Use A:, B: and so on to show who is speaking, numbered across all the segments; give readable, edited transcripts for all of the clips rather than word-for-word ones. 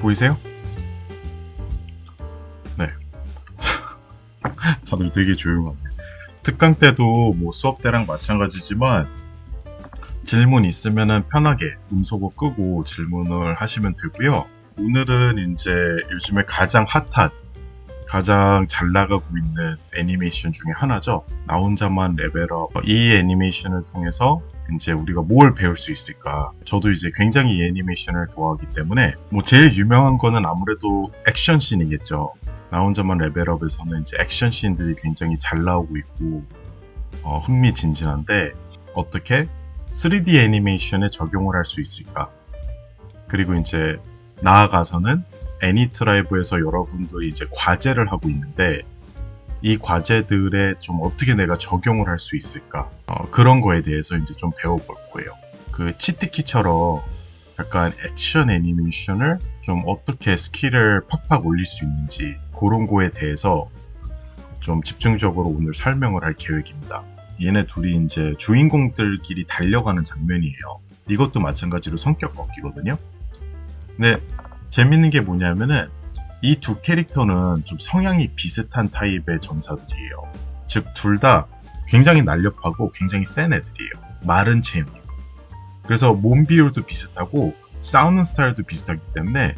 A: 보이세요? 네. 다들 되게 조용하네. 특강 때도 뭐 수업 때랑 마찬가지지만 질문 있으면은 편하게 음소거 끄고 질문을 하시면 되고요. 오늘은 이제 요즘에 가장 핫한, 가장 잘 나가고 있는 애니메이션 중에 하나죠. 나 혼자만 레벨업. 이 애니메이션을 통해서 이제 우리가 뭘 배울 수 있을까. 저도 이제 굉장히 이 애니메이션을 좋아하기 때문에 뭐 제일 유명한 거는 아무래도 액션씬이겠죠. 나 혼자만 레벨업에서는 이제 액션씬들이 굉장히 잘 나오고 있고 흥미진진한데 어떻게 3D 애니메이션에 적용을 할 수 있을까. 그리고 이제 나아가서는 애니트라이브에서 여러분들이 이제 과제를 하고 있는데 이 과제들에 좀 어떻게 내가 적용을 할 수 있을까, 그런 거에 대해서 이제 좀 배워볼 거예요. 그 치트키처럼 약간 액션 애니메이션을 좀 어떻게 스킬을 팍팍 올릴 수 있는지 그런 거에 대해서 좀 집중적으로 오늘 설명을 할 계획입니다. 얘네 둘이 이제 주인공들끼리 달려가는 장면이에요. 이것도 마찬가지로 성격 꺾이거든요. 근데 재밌는 게 뭐냐면은 이 두 캐릭터는 좀 성향이 비슷한 타입의 전사들이에요. 즉 둘 다 굉장히 날렵하고 굉장히 센 애들이에요. 마른 체형이고. 그래서 몸 비율도 비슷하고 싸우는 스타일도 비슷하기 때문에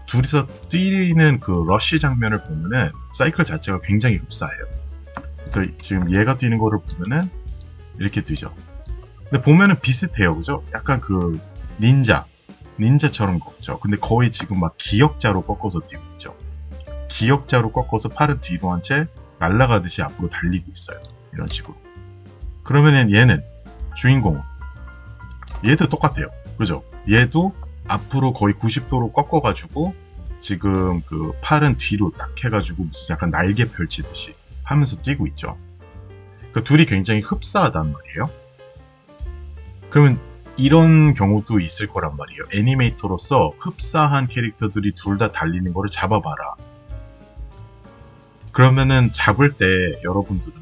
A: 둘이서 뛰는 그 러쉬 장면을 보면은 사이클 자체가 굉장히 흡사해요. 그래서 지금 얘가 뛰는 거를 보면은 이렇게 뛰죠. 근데 보면은 비슷해요, 그죠? 약간 그 닌자처럼 걷죠. 근데 거의 지금 막 기역자로 꺾어서 뛰고 있죠. 기역자로 꺾어서 팔은 뒤로 한 채 날아가듯이 앞으로 달리고 있어요. 이런 식으로. 그러면은 얘는 주인공은 얘도 똑같아요. 그죠? 얘도 앞으로 거의 90도로 꺾어가지고 지금 그 팔은 뒤로 딱 해가지고 무슨 약간 날개 펼치듯이 하면서 뛰고 있죠. 그 둘이 굉장히 흡사하단 말이에요. 그러면 이런 경우도 있을 거란 말이에요. 애니메이터로서 흡사한 캐릭터들이 둘 다 달리는 거를 잡아봐라. 그러면은 잡을 때 여러분들은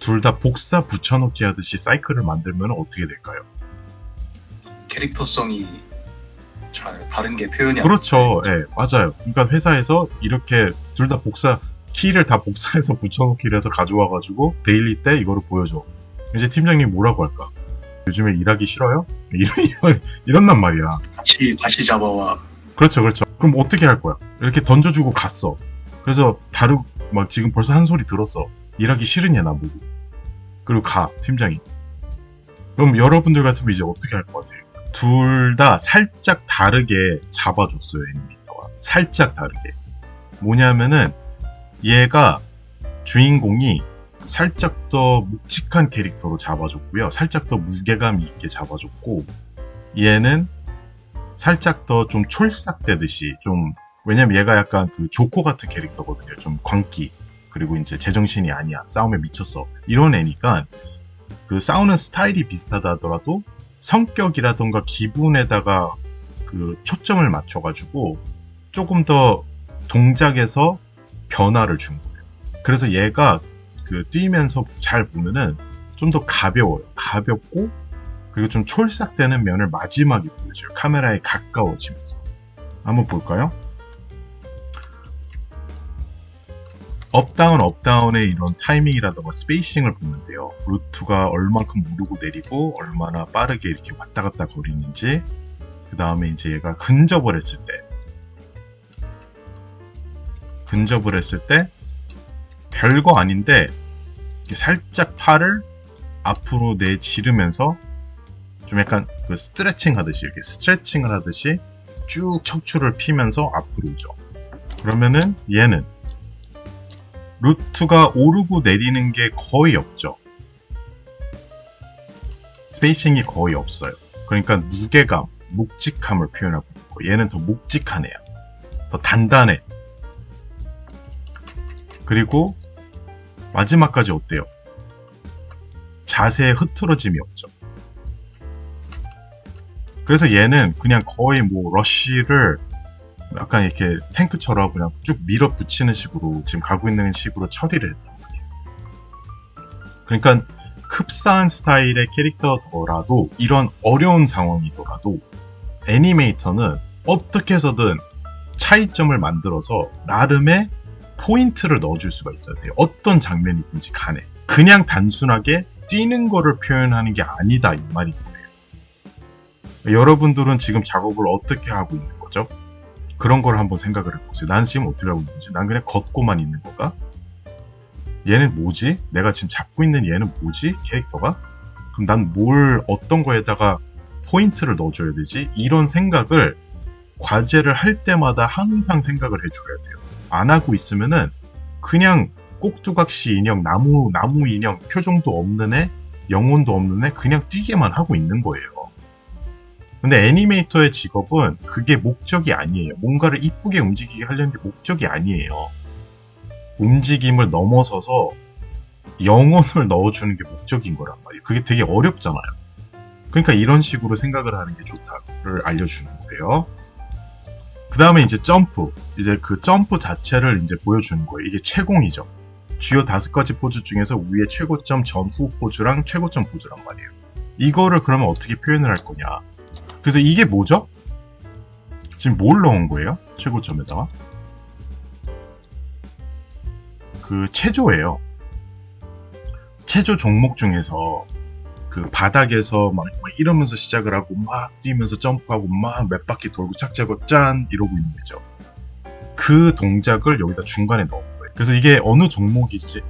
A: 둘 다 복사 붙여넣기 하듯이 사이클을 만들면 어떻게 될까요?
B: 캐릭터성이 잘 다른 게 표현이 안
A: 그렇죠. 예, 네, 맞아요. 그러니까 회사에서 이렇게 둘 다 키를 다 복사해서 붙여넣기를 해서 가져와가지고 데일리 때 이거를 보여줘. 이제 팀장님 뭐라고 할까? 요즘에 일하기 싫어요? 이런단 말이야.
B: 다시 잡아와.
A: 그렇죠. 그럼 어떻게 할 거야? 이렇게 던져주고 갔어. 그래서 막 지금 벌써 한 소리 들었어. 일하기 싫으냐 나보고. 그리고 팀장이. 그럼 여러분들 같으면 이제 어떻게 할 것 같아요? 둘 다 살짝 다르게 잡아줬어요, 애니메이터가. 살짝 다르게. 뭐냐면은 얘가 주인공이 살짝 더 묵직한 캐릭터로 잡아줬고요. 살짝 더 무게감 있게 잡아줬고, 얘는 살짝 더 좀 촐싹대듯이 왜냐면 얘가 약간 그 조코 같은 캐릭터거든요. 좀 광기, 그리고 이제 제정신이 아니야, 싸움에 미쳤어, 이런 애니까 그 싸우는 스타일이 비슷하다 하더라도 성격이라던가 기분에다가 그 초점을 맞춰가지고 조금 더 동작에서 변화를 준 거예요. 그래서 얘가 그 뛰면서 잘 보면은 좀 더 가벼워요. 가볍고 그리고 좀 촐싹대는 면을 마지막에 보여줘요. 카메라에 가까워지면서. 한번 볼까요? 업다운의 이런 타이밍이라던가 스페이싱을 보면 돼요. 루트가 얼만큼 오르고 내리고 얼마나 빠르게 이렇게 왔다 갔다 거리는지, 그 다음에 이제 얘가 근접을 했을 때 별거 아닌데 이렇게 살짝 팔을 앞으로 내지르면서 좀 약간 그 스트레칭을 하듯이 쭉 척추를 피면서 앞으로 오죠. 그러면은 얘는 루트가 오르고 내리는 게 거의 없죠. 스페이싱이 거의 없어요. 그러니까 무게감, 묵직함을 표현하고 있고, 얘는 더 묵직한 애야. 더 단단해. 그리고 마지막까지 어때요? 자세에 흐트러짐이 없죠. 그래서 얘는 그냥 거의 뭐 러쉬를 약간 이렇게 탱크처럼 그냥 쭉 밀어붙이는 식으로 지금 가고 있는 식으로 처리를 했단 말이에요. 그러니까 흡사한 스타일의 캐릭터더라도, 이런 어려운 상황이더라도 애니메이터는 어떻게 해서든 차이점을 만들어서 나름의 포인트를 넣어줄 수가 있어야 돼요. 어떤 장면이든지 간에. 그냥 단순하게 뛰는 거를 표현하는 게 아니다 이 말인 거예요. 여러분들은 지금 작업을 어떻게 하고 있는 거죠? 그런 걸 한번 생각을 해보세요. 난 지금 어떻게 하고 있는지. 난 그냥 걷고만 있는 건가? 얘는 뭐지? 내가 지금 잡고 있는 얘는 뭐지? 캐릭터가? 그럼 난 어떤 거에다가 포인트를 넣어줘야 되지? 이런 생각을 과제를 할 때마다 항상 생각을 해줘야 돼요. 안 하고 있으면은 그냥 꼭두각시 인형, 나무 인형, 표정도 없는 애, 영혼도 없는 애 그냥 뛰게만 하고 있는 거예요. 근데 애니메이터의 직업은 그게 목적이 아니에요. 뭔가를 이쁘게 움직이게 하려는 게 목적이 아니에요. 움직임을 넘어서서 영혼을 넣어주는 게 목적인 거란 말이에요. 그게 되게 어렵잖아요. 그러니까 이런 식으로 생각을 하는 게 좋다를 알려주는 거예요. 그 다음에 이제 점프. 이제 그 점프 자체를 이제 보여주는 거예요. 이게 채공이죠. 주요 5가지 포즈 중에서 위에 최고점 전후 포즈랑 최고점 포즈란 말이에요. 이거를 그러면 어떻게 표현을 할 거냐. 그래서 이게 뭐죠? 지금 뭘 넣은 거예요? 최고점에다가? 그 체조예요. 체조 종목 중에서 그 바닥에서 막 이러면서 시작을 하고 막 뛰면서 점프하고 막 몇 바퀴 돌고 착지하고 짠 이러고 있는 거죠. 그 동작을 여기다 중간에 넣은 거예요. 그래서 이게 어느 종목이지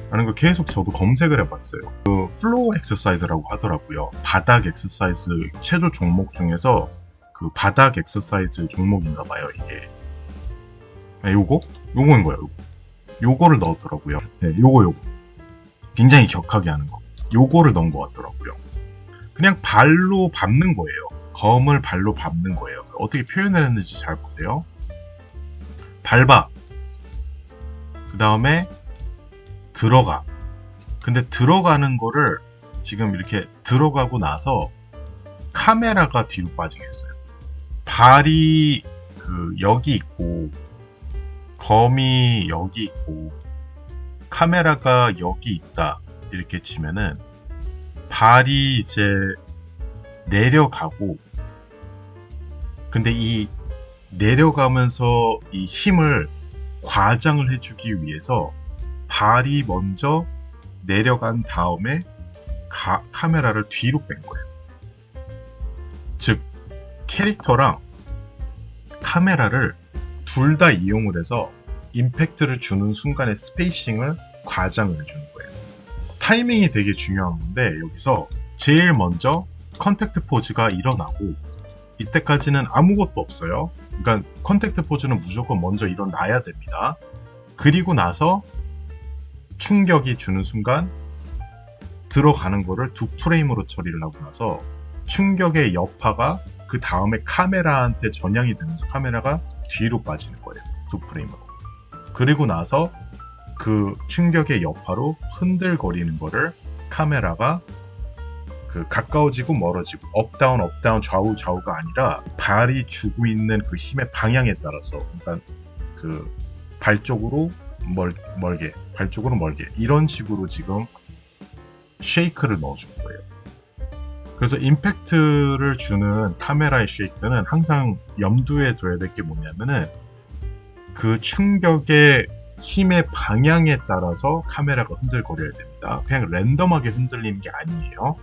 A: 하는 걸 계속 저도 검색을 해봤어요. 그 플로어 엑서사이즈라고 하더라고요. 바닥 엑서사이즈 체조 종목 중에서 그 바닥 엑서사이즈 종목인가 봐요. 이게 요거인 거예요. 요거를 넣었더라고요. 네, 요거 굉장히 격하게 하는 거. 요거를 넣은 것 같더라고요. 그냥 발로 밟는 거예요. 검을 발로 밟는 거예요. 어떻게 표현을 했는지 잘 보세요. 밟아. 그 다음에 들어가. 근데 들어가는 거를 지금 이렇게 들어가고 나서 카메라가 뒤로 빠지게 했어요. 발이 여기 있고 검이 여기 있고 카메라가 여기 있다 이렇게 치면은 발이 이제 내려가고 근데 이 내려가면서 이 힘을 과장을 해주기 위해서 발이 먼저 내려간 다음에 카메라를 뒤로 뺀 거예요. 즉 캐릭터랑 카메라를 둘 다 이용을 해서 임팩트를 주는 순간에 스페이싱을 과장을 해주는 거예요. 타이밍이 되게 중요한 건데 여기서 제일 먼저 컨택트 포즈가 일어나고 이때까지는 아무것도 없어요. 그러니까 컨택트 포즈는 무조건 먼저 일어나야 됩니다. 그리고 나서 충격이 주는 순간 들어가는 거를 2프레임으로 처리를 하고 나서 충격의 여파가 그 다음에 카메라한테 전향이 되면서 카메라가 뒤로 빠지는 거예요. 2프레임으로. 그리고 나서 그 충격의 여파로 흔들거리는 거를 카메라가 가까워지고 멀어지고 업다운 좌우가 아니라 발이 주고 있는 그 힘의 방향에 따라서 그러니까 그 발 쪽으로 멀게 이런 식으로 지금 쉐이크를 넣어준 거예요. 그래서 임팩트를 주는 카메라의 쉐이크는 항상 염두에 둬야 될 게 뭐냐면은 그 충격의 힘의 방향에 따라서 카메라가 흔들거려야 됩니다. 그냥 랜덤하게 흔들리는 게 아니에요.